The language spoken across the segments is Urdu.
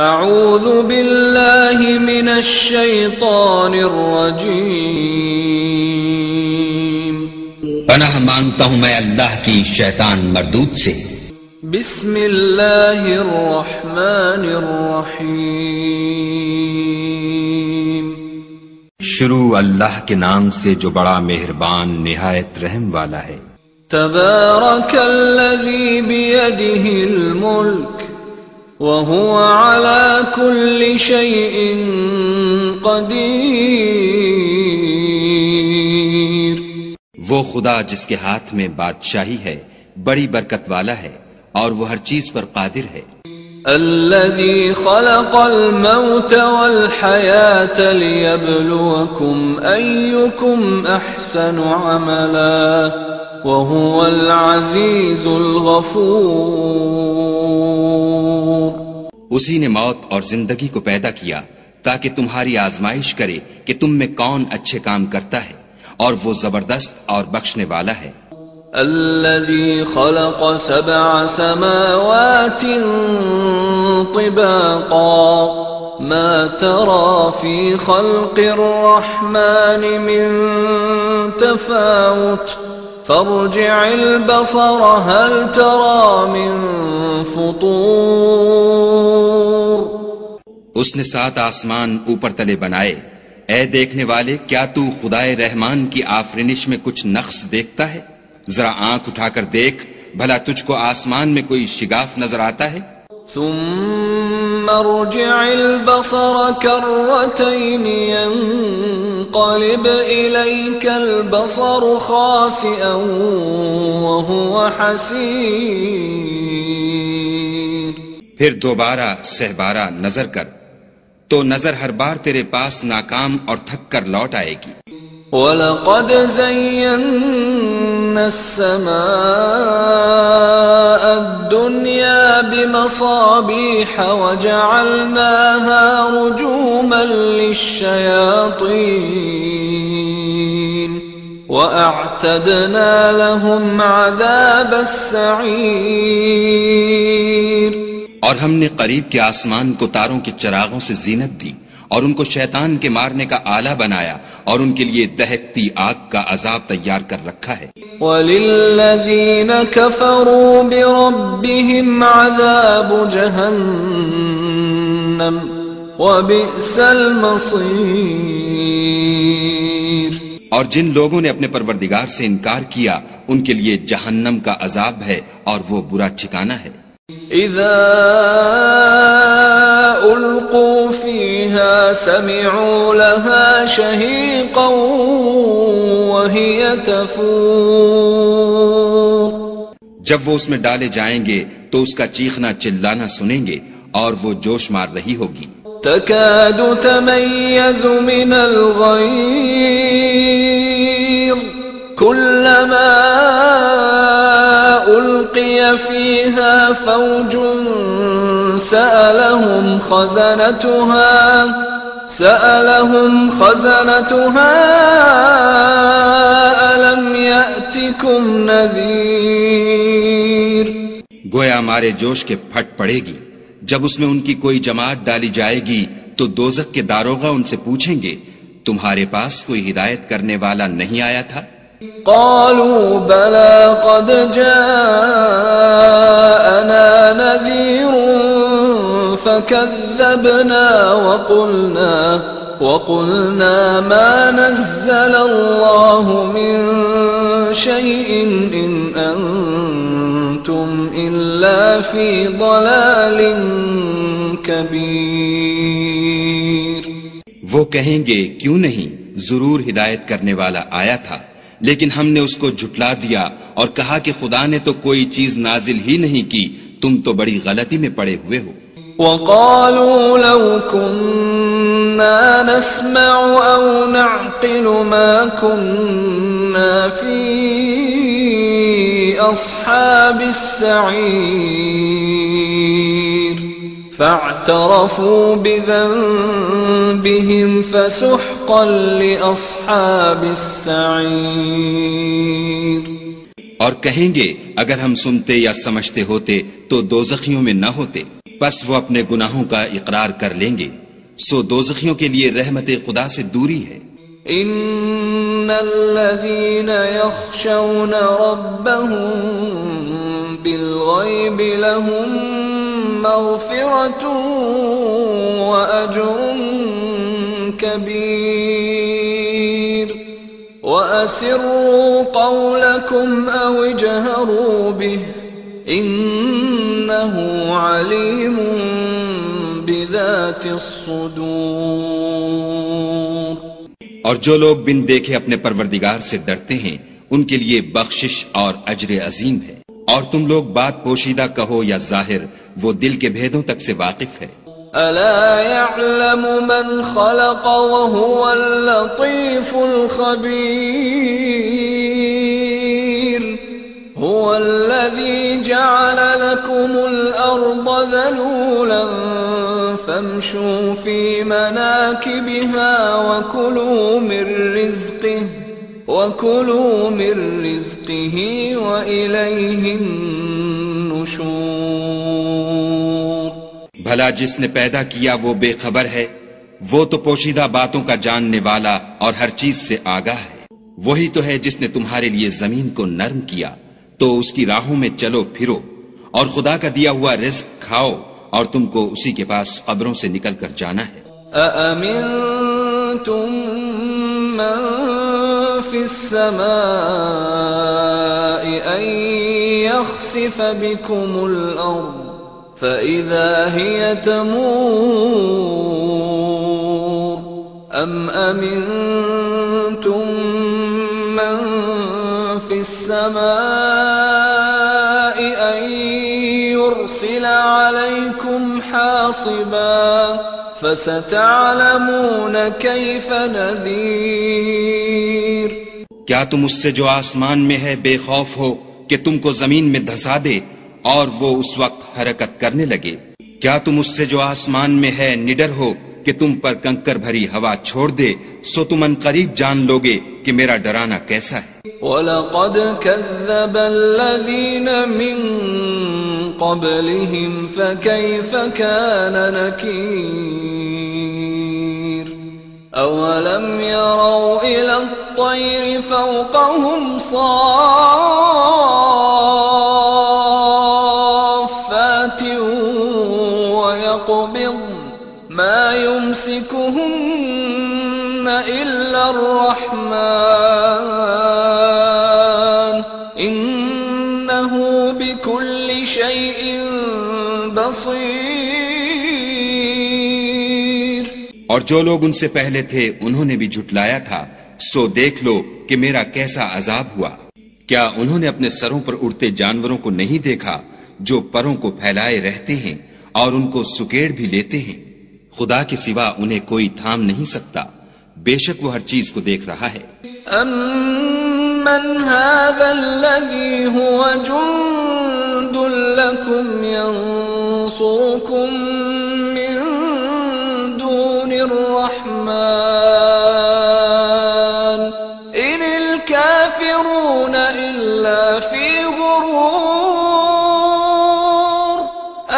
اعوذ باللہ من الشیطان الرجیم، پناہ مانگتا ہوں میں اللہ کی شیطان مردود سے۔ بسم اللہ الرحمن الرحیم، شروع اللہ کے نام سے جو بڑا مہربان نہایت رحم والا ہے۔ تبارک الذی بیدہ الملک وهو على كل شيء قدیر، وہ خدا جس کے ہاتھ میں بادشاہی ہے بڑی برکت والا ہے اور وہ ہر چیز پر قادر ہے۔ الذي خلق الموت والحياة ليبلوكم أيكم أحسن عملا وهو العزيز الغفور، اسی نے موت اور زندگی کو پیدا کیا تاکہ تمہاری آزمائش کرے کہ تم میں کون اچھے کام کرتا ہے، اور وہ زبردست اور بخشنے والا ہے۔ الذي خلق 7 سماوات طباقا ما ترى في خلق الرحمن من تفاوت فارجع البصر هل ترى من فطور، اس نے 7 آسمان اوپر تلے بنائے، اے دیکھنے والے کیا تو خدائے رحمان کی آفرینش میں کچھ نقص دیکھتا ہے؟ ذرا آنکھ اٹھا کر دیکھ بھلا تجھ کو آسمان میں کوئی شگاف نظر آتا ہے؟ ثم ارجع البصر كرتين ينقلب إليك البصر خاسئا وهو حسير، پھر دوبارہ سہبارہ نظر کر تو نظر ہر بار تیرے پاس ناکام اور تھک کر لوٹ آئے گی۔ وَلَقَدْ زَيَّنَّا السَّمَاءَ الدُّنْيَا بِمَصَابِيحَ وَجَعَلْنَاهَا رُجُومًا لِلشَّيَاطِينِ وَأَعْتَدْنَا لَهُمْ عَذَابَ السَّعِيرِ، اور ہم نے قریب کے آسمان کو تاروں کے چراغوں سے زینت دی اور ان کو شیطان کے مارنے کا آلہ بنایا اور ان کے لیے دہکتی آگ کا عذاب تیار کر رکھا ہے۔ وَلِلَّذِينَ كَفَرُوا بِرَبِّهِمْ عَذَابُ جَهَنَّمَ وَبِئْسَ الْمَصِيرُ، اور جن لوگوں نے اپنے پروردگار سے انکار کیا ان کے لیے جہنم کا عذاب ہے اور وہ برا ٹھکانہ ہے۔ اذا القوا فيها سمعوا لها شهيقا وهي تفور، جب وہ اس میں ڈالے جائیں گے تو اس کا چیخنا چلانا سنیں گے اور وہ جوش مار رہی ہوگی۔ تكاد تميز من الغيظ كلما ألقي فيها فوج سألهم خزنتها ألم يأتكم نذير، گویا مارے جوش کے پھٹ پڑے گی جب اس میں ان کی کوئی جماعت ڈالی جائے گی تو دوزخ کے داروغہ ان سے پوچھیں گے تمہارے پاس کوئی ہدایت کرنے والا نہیں آیا تھا؟ قالوا بلى قد جاءنا نذير فكذبنا وقلنا ما نزل الله من شيء إن أنتم إلا في ضلال كبير، وہ کہیں گے کیوں نہیں، ضرور ہدایت کرنے والا آیا تھا لیکن ہم نے اس کو جھٹلا دیا اور کہا کہ خدا نے تو کوئی چیز نازل ہی نہیں کی، تم تو بڑی غلطی میں پڑے ہوئے ہو۔ وَقَالُوا لَوْ كُنَّا نَسْمَعُ أَوْ نَعْقِلُ مَا كُنَّا فِي أَصْحَابِ السَّعِيرِ فَاعْتَرَفُوا بِذَنبِهِمْ فَسُحْقًا لِأَصْحَابِ السَّعِيرِ، اور کہیں گے اگر ہم سنتے یا سمجھتے ہوتے تو دوزخیوں میں نہ ہوتے۔ پس وہ اپنے گناہوں کا اقرار کر لیں گے، سو دوزخیوں کے لیے رحمت خدا سے دوری ہے۔ ان الذين يخشون ربهم بالغيب لهم مغفرة واجر كبير واسروا قولكم او اجهروا به انه عليم بذات الصدور۔ اور جو لوگ بن دیکھے اپنے پروردگار سے ڈرتے ہیں ان کے لیے بخشش اور اجر عظیم ہے۔ اور تم لوگ بات پوشیدہ کہو یا ظاہر، وہ دل کے بھیدوں تک سے واقف ہے۔ الا يعلم من خلق وهو اللطيف الخبير هو الذي جعل لكم الارض ذلولا فامشوا في مناكبها وكلوا من رزقه وإليه النشور۔ بھلا جس نے پیدا کیا وہ بے خبر ہے، وہ تو پوشیدہ باتوں کا جاننے والا اور ہر چیز سے آگاہ ہے۔ وہی تو ہے جس نے تمہارے لیے زمین کو نرم کیا تو اس کی راہوں میں چلو پھرو، اور خدا کا دیا ہوا رزق کھاؤ، اور تم کو اسی کے پاس قبروں سے نکل کر جانا ہے۔ أأمنتم من في السماء أن يخسف بكم الأرض فإذا هي تمور أم أمنتم من في السماء أن يرسل عليكم حاصبا فستعلمون كيف نذير۔ کیا تم اس سے جو آسمان میں ہے بے خوف ہو کہ تم کو زمین میں دھسا دے اور وہ اس وقت حرکت کرنے لگے؟ کیا تم اس سے جو آسمان میں ہے نڈر ہو کہ تم پر کنکر بھری ہوا چھوڑ دے؟ سو تم ان قریب جان لوگے کہ میرا ڈرانا کیسا ہے۔ وَلَقَدْ كَذَّبَ الَّذِينَ مِن قَبْلِهِمْ فَكَيْفَ كَانَ نَكِيرِ أَوَلَمْ يَرَوْا إِلَى الطَّيْرِ فَوْقَهُمْ صَافَّاتٍ وَيَقْبِضْنَ مَا يُمْسِكُهُنَّ إِلَّا الرَّحْمَنُ إِنَّهُ بِكُلِّ شَيْءٍ بَصِيرٌ۔ اور جو لوگ ان سے پہلے تھے انہوں نے بھی جھٹلایا تھا، سو دیکھ لو کہ میرا کیسا عذاب ہوا۔ کیا انہوں نے اپنے سروں پر اڑتے جانوروں کو نہیں دیکھا جو پروں کو پھیلائے رہتے ہیں اور ان کو سکیڑ بھی لیتے ہیں؟ خدا کے سوا انہیں کوئی تھام نہیں سکتا، بے شک وہ ہر چیز کو دیکھ رہا ہے۔ أَمَّنْ هَذَا الَّذِي هُوَ جُنْدٌ لَكُمْ يَنْصُرُكُمْ مِنْ دُونِ الرَّحْمَنِ إِنِ الْكَافِرُونَ إِلَّا فِي غُرُورٍ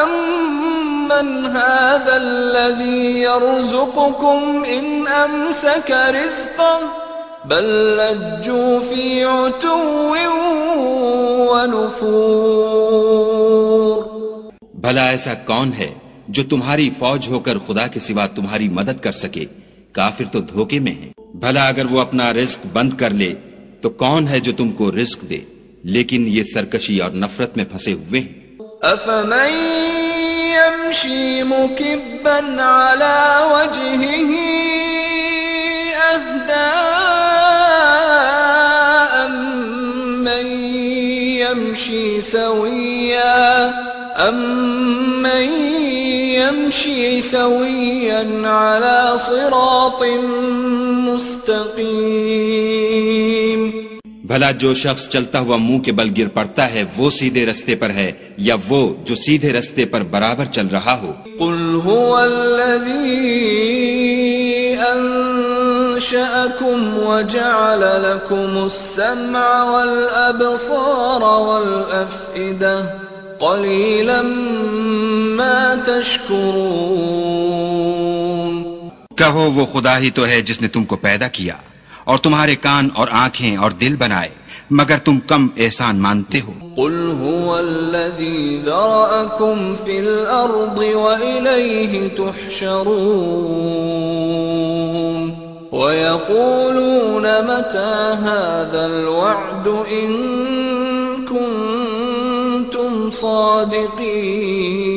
أَمَّنْ هَذَا الَّذِي يَرْزُقُكُمْ إِنْ أَمْسَكَ رِزْقَهُ بل لجوا في عتو ونفور۔ بھلا ایسا کون ہے جو تمہاری فوج ہو کر خدا کے سوا تمہاری مدد کر سکے؟ کافر تو دھوکے میں ہیں۔ بھلا اگر وہ اپنا رزق بند کر لے تو کون ہے جو تم کو رزق دے؟ لیکن یہ سرکشی اور نفرت میں پھنسے ہوئے ہیں۔ أفمن يمشي مكبا على وجهه أهدى أمن يمشي سويا على صراط مستقيم۔ بھلا جو شخص چلتا ہوا منہ کے بل گر پڑتا ہے وہ سیدھے رستے پر ہے یا وہ جو سیدھے رستے پر برابر چل رہا ہو؟ قل هو الذي أنشأكم وجعل لكم السمع والأبصار والأفئدة قليلا ما تشكرون کہو وہ خدا ہی تو ہے جس نے تم کو پیدا کیا اور تمہارے کان اور آنکھیں اور دل بنائے، مگر تم کم احسان مانتے ہو۔ قل هو الذي ذرأكم في الأرض وإليه تحشرون ويقولون متى هذا الوعد إن كنتم صادقين۔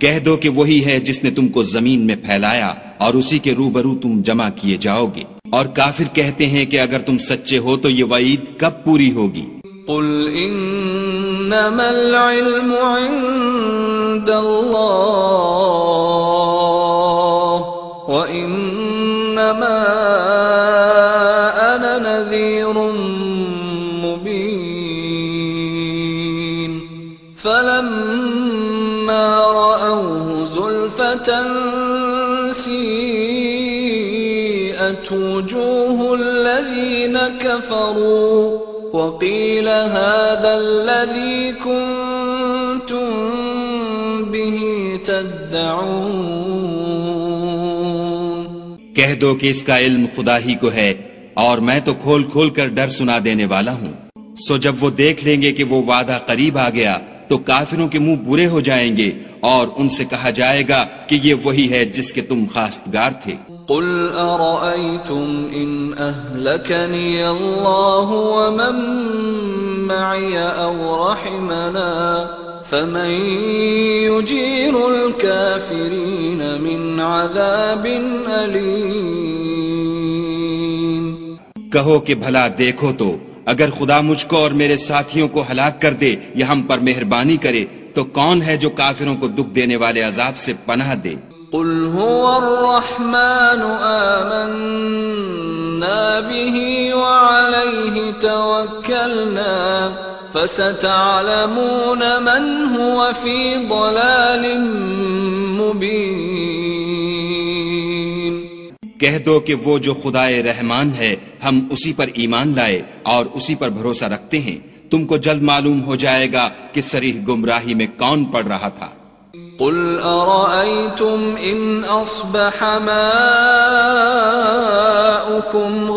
کہہ دو کہ وہی ہے جس نے تم کو زمین میں پھیلایا اور اسی کے روبرو تم جمع کیے جاؤ گے، اور کافر کہتے ہیں کہ اگر تم سچے ہو تو یہ وعید کب پوری ہوگی؟ قل انما العلم عند اللہ وانما انا نذیر مبین فلما رأوه زلفة سیئت وجوه الذین كفروا وقيل هذا الذي كنتم به تدعون۔ کہہ دو کہ اس کا علم خدا ہی کو ہے اور میں تو کھول کھول کر ڈر سنا دینے والا ہوں۔ سو جب وہ دیکھ لیں گے کہ وہ وعدہ قریب آ گیا تو کافروں کے منہ برے ہو جائیں گے اور ان سے کہا جائے گا کہ یہ وہی ہے جس کے تم خواستگار تھے۔ قل أرأيتم إن أهلكني الله ومن معي أو رحمنا فمن يجير الكافرين من عذاب أليم۔ کہو کہ بھلا دیکھو تو اگر خدا مجھ کو اور میرے ساتھیوں کو ہلاک کر دے یا ہم پر مہربانی کرے تو کون ہے جو کافروں کو دکھ دینے والے عذاب سے پناہ دے؟ قل هو الرحمن آمنا به وعليه توكلنا فستعلمون من هو في ضلال مبين۔ کہہ دو کہ وہ جو خدائے رحمان ہے ہم اسی پر ایمان لائے اور اسی پر بھروسہ رکھتے ہیں، تم کو جلد معلوم ہو جائے گا کہ صریح گمراہی میں کون پڑ رہا تھا۔ قل أرأيتم إن أصبح ماؤكم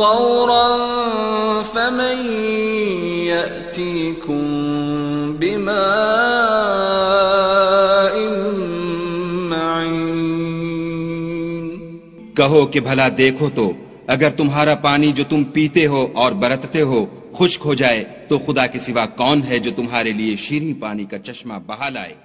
غورا فمن يأتيكم بماء معين۔ کہو کہ بھلا دیکھو تو اگر تمہارا پانی جو تم پیتے ہو اور برتتے ہو خشک ہو جائے تو خدا کے سوا کون ہے جو تمہارے لیے شیریں پانی کا چشمہ بہا لائے؟